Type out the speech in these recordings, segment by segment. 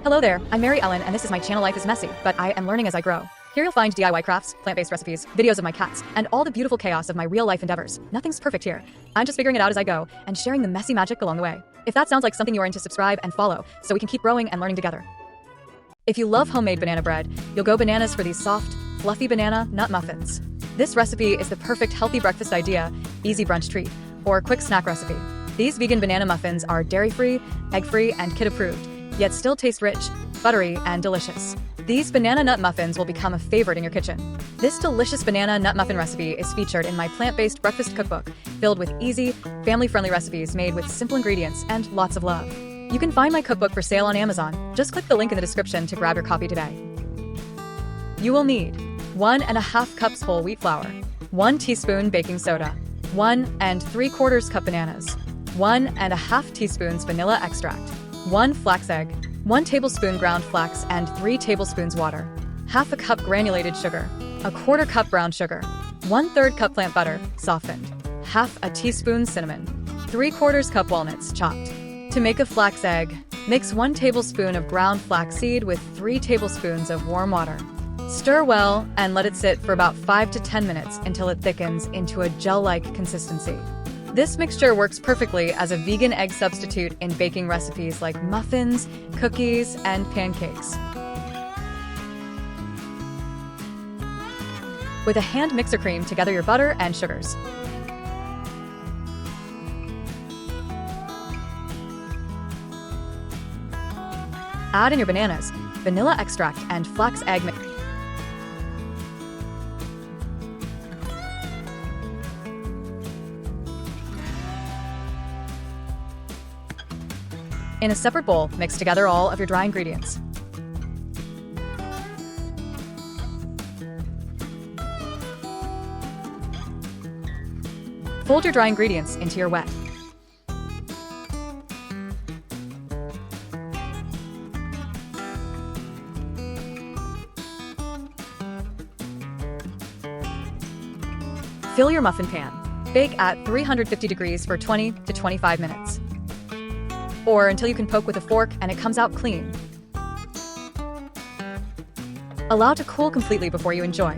Hello there, I'm Mary Ellen and this is my channel Life is Messy, but I am learning as I grow. Here you'll find DIY crafts, plant-based recipes, videos of my cats, and all the beautiful chaos of my real-life endeavors. Nothing's perfect here. I'm just figuring it out as I go and sharing the messy magic along the way. If that sounds like something you are into, subscribe and follow so we can keep growing and learning together. If you love homemade banana bread, you'll go bananas for these soft, fluffy banana nut muffins. This recipe is the perfect healthy breakfast idea, easy brunch treat, or quick snack recipe. These vegan banana muffins are dairy-free, egg-free, and kid-approved, yet still taste rich, buttery, and delicious. These banana nut muffins will become a favorite in your kitchen. This delicious banana nut muffin recipe is featured in my plant-based breakfast cookbook, filled with easy, family-friendly recipes made with simple ingredients and lots of love. You can find my cookbook for sale on Amazon. Just click the link in the description to grab your copy today. You will need 1.5 cups whole wheat flour, 1 teaspoon baking soda, 1 3/4 cup bananas, 1.5 teaspoons vanilla extract, 1 flax egg, 1 tablespoon ground flax and 3 tablespoons water, half a cup granulated sugar, 1/4 cup brown sugar, 1/3 cup plant butter, softened, half a teaspoon cinnamon, 3/4 cup walnuts chopped. To make a flax egg, mix 1 tablespoon of ground flaxseed with 3 tablespoons of warm water. Stir well and let it sit for about 5 to 10 minutes until it thickens into a gel-like consistency. This mixture works perfectly as a vegan egg substitute in baking recipes like muffins, cookies, and pancakes. With a hand mixer, cream together your butter and sugars. Add in your bananas, vanilla extract, and flax egg mix. In a separate bowl, mix together all of your dry ingredients. Fold your dry ingredients into your wet. Fill your muffin pan. Bake at 350 degrees for 20 to 25 minutes. Or until you can poke with a fork and it comes out clean. Allow to cool completely before you enjoy.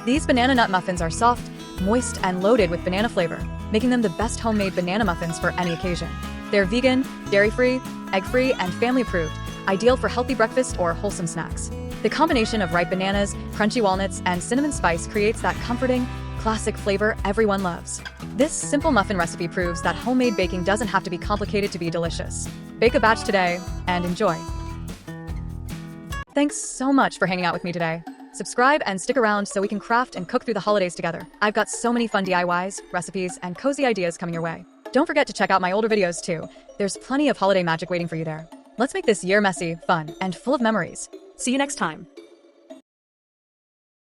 These banana nut muffins are soft, moist, and loaded with banana flavor, making them the best homemade banana muffins for any occasion. They're vegan, dairy-free, egg-free, and family-approved, ideal for healthy breakfast or wholesome snacks. The combination of ripe bananas, crunchy walnuts, and cinnamon spice creates that comforting, classic flavor everyone loves. This simple muffin recipe proves that homemade baking doesn't have to be complicated to be delicious. Bake a batch today and enjoy. Thanks so much for hanging out with me today. Subscribe and stick around so we can craft and cook through the holidays together. I've got so many fun DIYs, recipes, and cozy ideas coming your way. Don't forget to check out my older videos too. There's plenty of holiday magic waiting for you there. Let's make this year messy, fun, and full of memories. See you next time.